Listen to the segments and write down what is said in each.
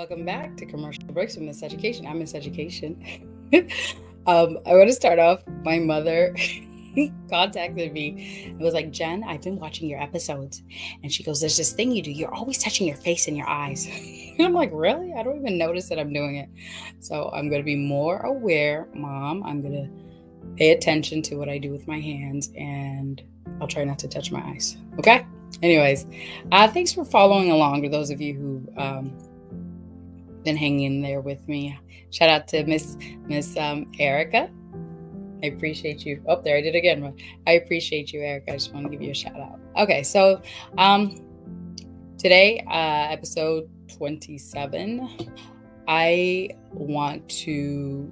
welcome back to Commercial Breaks with Miss Education. I'm Miss Education. I want to start off. My mother contacted me and was like, Jen, I've been watching your episodes. And she goes, there's this thing you do. You're always touching your face and your eyes. And I'm like, really? I don't even notice that I'm doing it. So I'm going to be more aware, Mom. I'm going to pay attention to what I do with my hands, and I'll try not to touch my eyes. Okay? Anyways, thanks for following along to those of you who been hanging there with me. Shout out to Miss Erica. I appreciate you. Oh, there I did again. I appreciate you, Erica. I just want to give you a shout out. Okay, so today, episode 27, I want to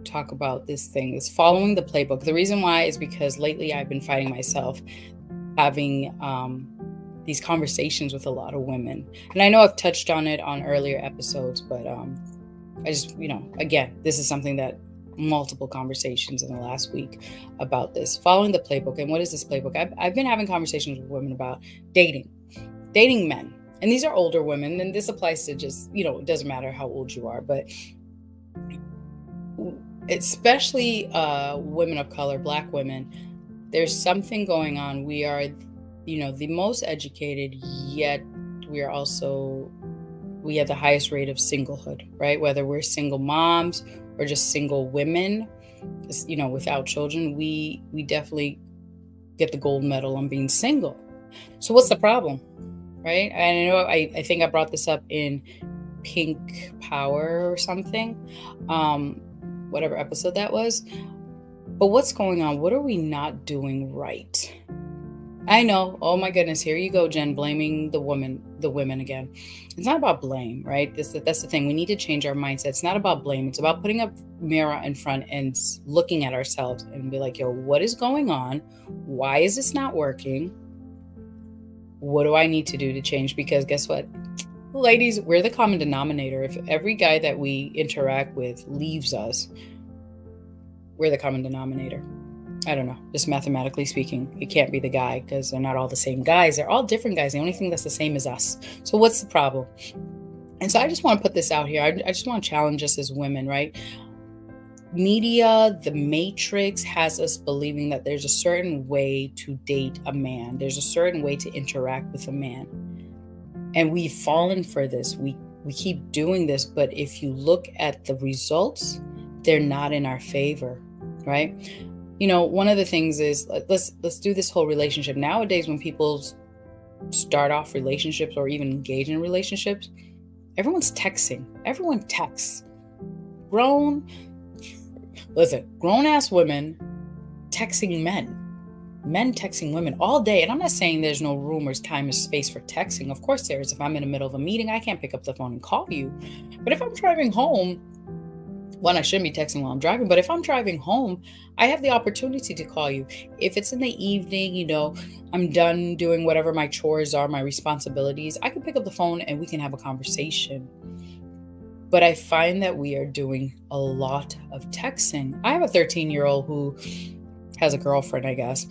talk about this thing, this following the playbook. The reason why is because lately I've been finding myself having these conversations with a lot of women. And I know I've touched on it on earlier episodes, but I just, again, this is something that multiple conversations in the last week about this, following the playbook. And what is this playbook? I've been having conversations with women about dating men. And these are older women. And this applies to just, it doesn't matter how old you are, but especially women of color, Black women, there's something going on. We are, the most educated, yet we have the highest rate of singlehood, right? Whether we're single moms or just single women, without children, we definitely get the gold medal on being single. So what's the problem, right? And I know I think I brought this up in Pink Power or something, whatever episode that was. But what's going on? What are we not doing right? I know. Oh my goodness. Here you go, Jen, blaming the women again. It's not about blame, right? That's the thing. We need to change our mindset. It's not about blame. It's about putting a mirror in front and looking at ourselves and be like, yo, what is going on? Why is this not working? What do I need to do to change? Because guess what? Ladies, we're the common denominator. If every guy that we interact with leaves us, we're the common denominator. I don't know, just mathematically speaking, it can't be the guy because they're not all the same guys. They're all different guys. The only thing that's the same is us. So what's the problem? And so I just want to put this out here. I just want to challenge us as women, right? Media, the matrix has us believing that there's a certain way to date a man. There's a certain way to interact with a man. And we've fallen for this. We keep doing this. But if you look at the results, they're not in our favor, right? One of the things is, let's do this whole relationship. Nowadays, when people start off relationships or even engage in relationships, everyone's texting. Everyone texts. Grown-ass women texting men texting women all day. And I'm not saying there's no room or time or space for texting. Of course there is. If I'm in the middle of a meeting, I can't pick up the phone and call you. But if I'm driving home, one, I shouldn't be texting while I'm driving, but if I'm driving home, I have the opportunity to call you. If it's in the evening, I'm done doing whatever my chores are, my responsibilities, I can pick up the phone and we can have a conversation. But I find that we are doing a lot of texting. I have a 13-year-old who has a girlfriend, I guess,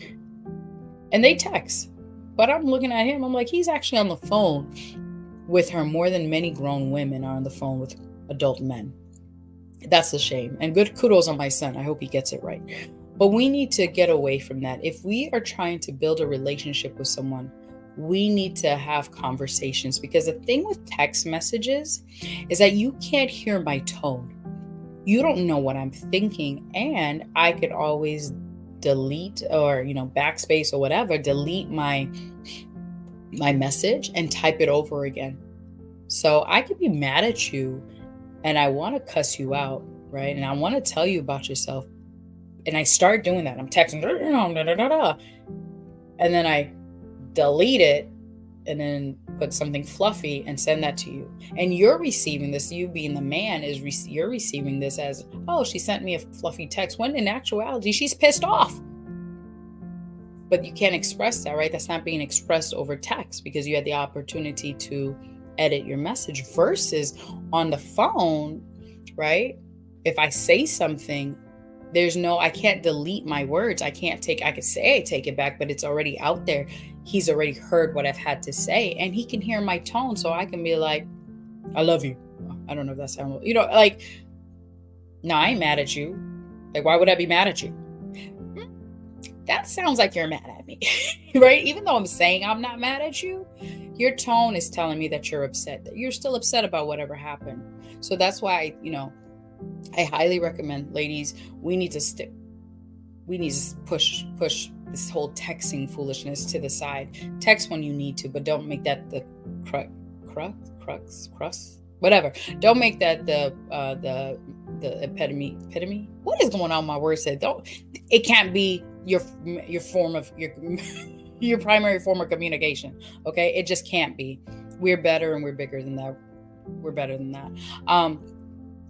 and they text. But I'm looking at him, I'm like, he's actually on the phone with her more than many grown women are on the phone with adult men. That's a shame. And good kudos on my son. I hope he gets it right. But we need to get away from that. If we are trying to build a relationship with someone, we need to have conversations, because the thing with text messages is that you can't hear my tone. You don't know what I'm thinking. And I could always delete or, backspace or whatever, delete my message and type it over again. So I could be mad at you and I want to cuss you out, right? And I want to tell you about yourself. And I start doing that. I'm texting, and then I delete it and then put something fluffy and send that to you. And you're receiving this, you being the man, you're receiving this as, oh, she sent me a fluffy text, when in actuality, she's pissed off. But you can't express that, right? That's not being expressed over text because you had the opportunity to edit your message, versus on the phone, right? If I say something, I can't delete my words. I could say I take it back, but it's already out there. He's already heard what I've had to say and he can hear my tone. So I can be like, I love you. I don't know if that sounds, like, no, I ain't mad at you. Like, why would I be mad at you? That sounds like you're mad at me, right? Even though I'm saying I'm not mad at you, your tone is telling me that you're upset, that you're still upset about whatever happened. So that's why, I highly recommend, ladies, we need to stick, we need to push this whole texting foolishness to the side. Text when you need to, but don't make that the crux, whatever. Don't make that the epitome. What is going on with my word said? Don't. It can't be your form of your your primary form of communication. Okay, it just can't be. We're better and we're bigger than that. We're better than that.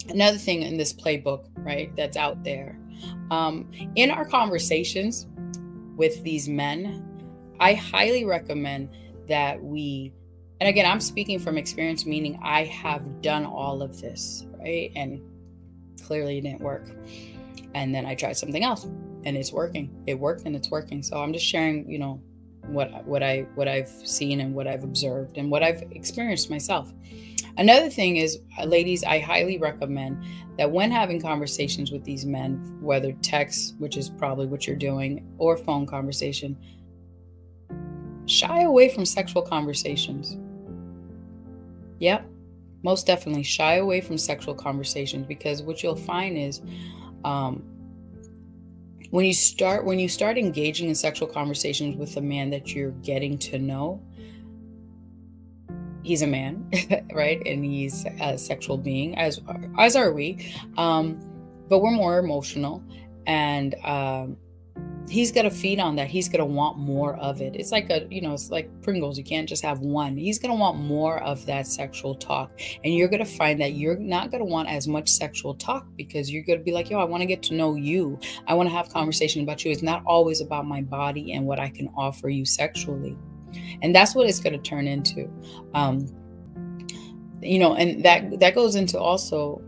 Another thing in this playbook, right, that's out there, in our conversations with these men, I highly recommend that and again, I'm speaking from experience, meaning I have done all of this, right? And clearly it didn't work. And then I tried something else and it's working. It worked and it's working. So I'm just sharing, what I've seen and what I've observed and what I've experienced myself. Another thing is, ladies, I highly recommend that when having conversations with these men, whether text, which is probably what you're doing, or phone conversation, shy away from sexual conversations. Yep, most definitely shy away from sexual conversations, because what you'll find is, when you start engaging in sexual conversations with a man that you're getting to know, he's a man, right? And he's a sexual being, as are we. But we're more emotional, and he's gonna feed on that. He's gonna want more of it. It's like it's like Pringles. You can't just have one. He's gonna want more of that sexual talk, and you're gonna find that you're not gonna want as much sexual talk, because you're gonna be like, yo, I want to get to know you. I want to have conversation about you. It's not always about my body and what I can offer you sexually. And that's what it's going to turn into. And that goes into also,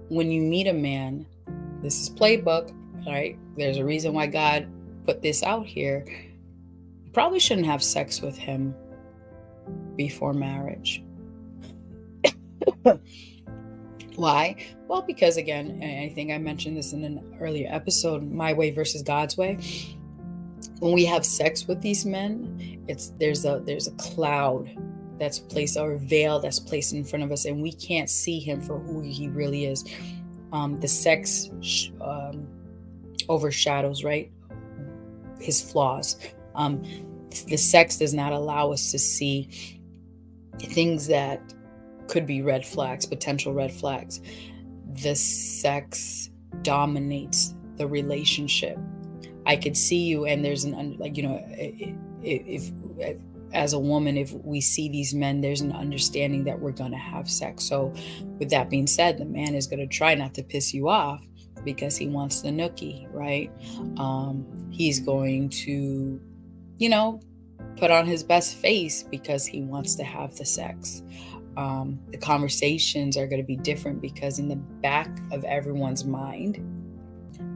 when you meet a man, this is playbook, right? There's a reason why God put this out here. You probably shouldn't have sex with him before marriage. Why? Well, because again, and I think I mentioned this in an earlier episode, my way versus God's way. When we have sex with these men, there's a cloud that's placed, or a veil that's placed in front of us, and we can't see him for who he really is. The sex overshadows, right, his flaws. The sex does not allow us to see things that could be red flags, potential red flags. The sex dominates the relationship. I could see you, and there's if as a woman, if we see these men, there's an understanding that we're going to have sex. So with that being said, the man is going to try not to piss you off because he wants the nookie, right? He's going to, put on his best face because he wants to have the sex. The conversations are going to be different because in the back of everyone's mind,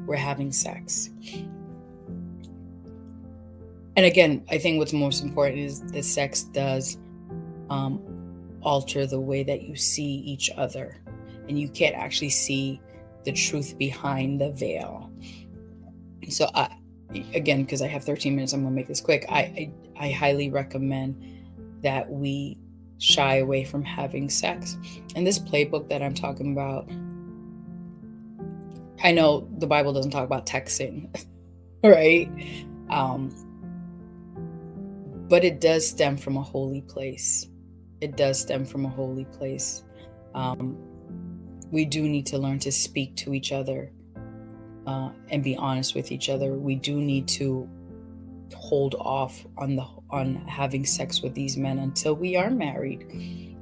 we're having sex. And again, I think what's most important is that sex does alter the way that you see each other, and you can't actually see the truth behind the veil. So again, because I have 13 minutes, I'm going to make this quick. I highly recommend that we shy away from having sex. And this playbook that I'm talking about, I know the Bible doesn't talk about texting, right? But it does stem from a holy place. It does stem from a holy place. We do need to learn to speak to each other and be honest with each other. We do need to hold off on having sex with these men until we are married,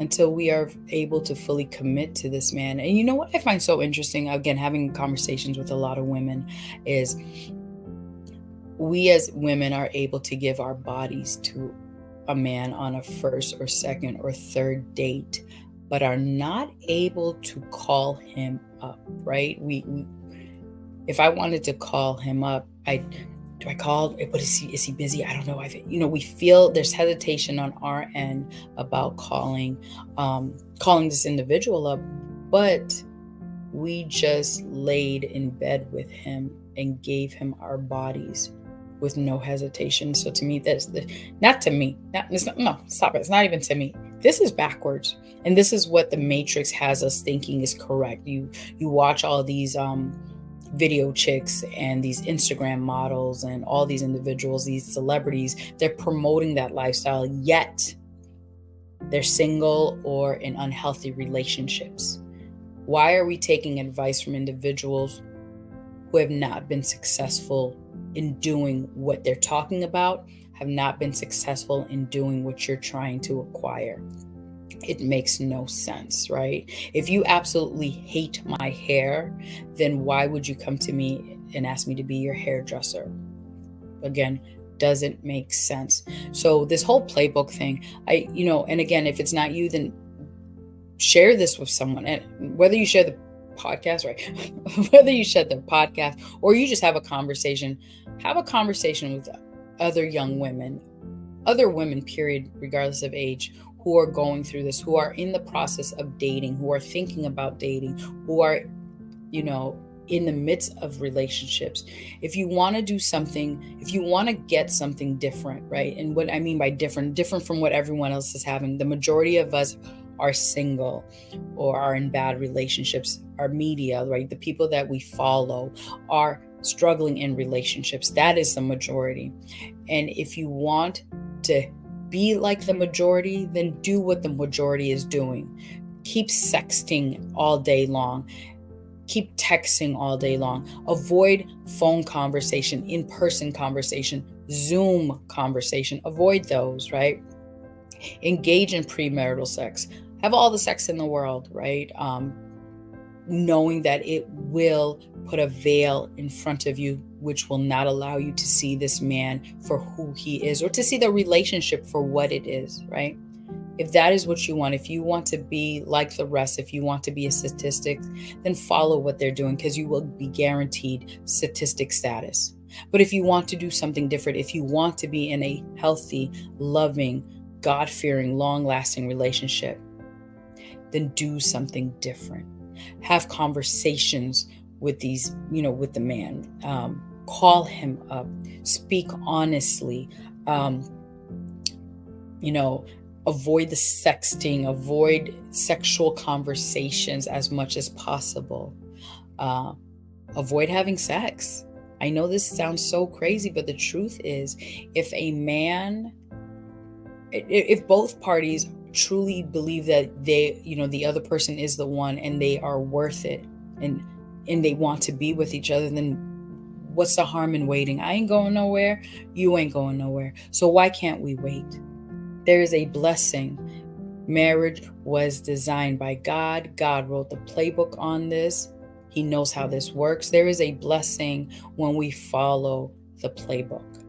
until we are able to fully commit to this man. And you know what I find so interesting, again, having conversations with a lot of women, is we as women are able to give our bodies to a man on a first or second or third date, but are not able to call him up, right? If I wanted to call him up, do I call? But is he busy? I don't know. We feel there's hesitation on our end about calling this individual up, but we just laid in bed with him and gave him our bodies with no hesitation. So to me, not to me. No, stop it. It's not even to me. This is backwards, and this is what the Matrix has us thinking is correct. You watch all these video chicks and these Instagram models and all these individuals, these celebrities. They're promoting that lifestyle, yet they're single or in unhealthy relationships. Why are we taking advice from individuals who have not been successful in doing what they're talking about, have not been successful in doing what you're trying to acquire? It makes no sense, right? If you absolutely hate my hair, then why would you come to me and ask me to be your hairdresser? Again, doesn't make sense. So this whole playbook thing, and again, if it's not you, then share this with someone. And whether you share the podcast, right? Whether you share the podcast or you just have a conversation with other young women, other women, period, regardless of age, who are going through this, who are in the process of dating, who are thinking about dating, who are, in the midst of relationships. If you want to do something, if you want to get something different, right? And what I mean by different from what everyone else is having, the majority of us are single or are in bad relationships. Our media, right? The people that we follow are struggling in relationships. That is the majority. And if you want to be like the majority, then do what the majority is doing. Keep sexting all day long. Keep texting all day long. Avoid phone conversation, in-person conversation, Zoom conversation. Avoid those, right? Engage in premarital sex. Have all the sex in the world, right? Knowing that it will put a veil in front of you, which will not allow you to see this man for who he is, or to see the relationship for what it is, right? If that is what you want, if you want to be like the rest, if you want to be a statistic, then follow what they're doing, because you will be guaranteed statistic status. But if you want to do something different, if you want to be in a healthy, loving, God-fearing, long-lasting relationship, then do something different. Have conversations with with the man. Call him up. Speak honestly. Avoid the sexting, avoid sexual conversations as much as possible. Avoid having sex. I know this sounds so crazy, but the truth is, if both parties truly believe that the other person is the one and they are worth it, and they want to be with each other, then what's the harm in waiting? I ain't going nowhere. You ain't going nowhere. So why can't we wait? There is a blessing. Marriage was designed by God. God wrote the playbook on this. He knows how this works. There is a blessing when we follow the playbook.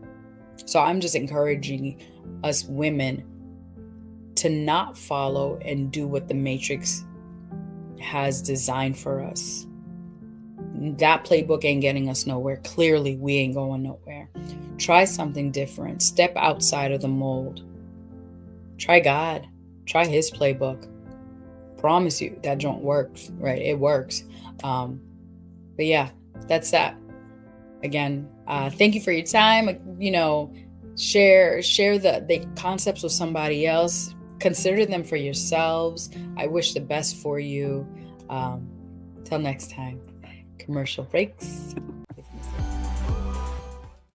So I'm just encouraging us women to not follow and do what the Matrix has designed for us. That playbook ain't getting us nowhere. Clearly, we ain't going nowhere. Try something different. Step outside of the mold. Try God. Try his playbook. Promise you that joint works, right? It works. But yeah, that's that. Again, thank you for your time. Share the concepts with somebody else. Consider them for yourselves. I wish the best for you. Till next time. Commercial breaks.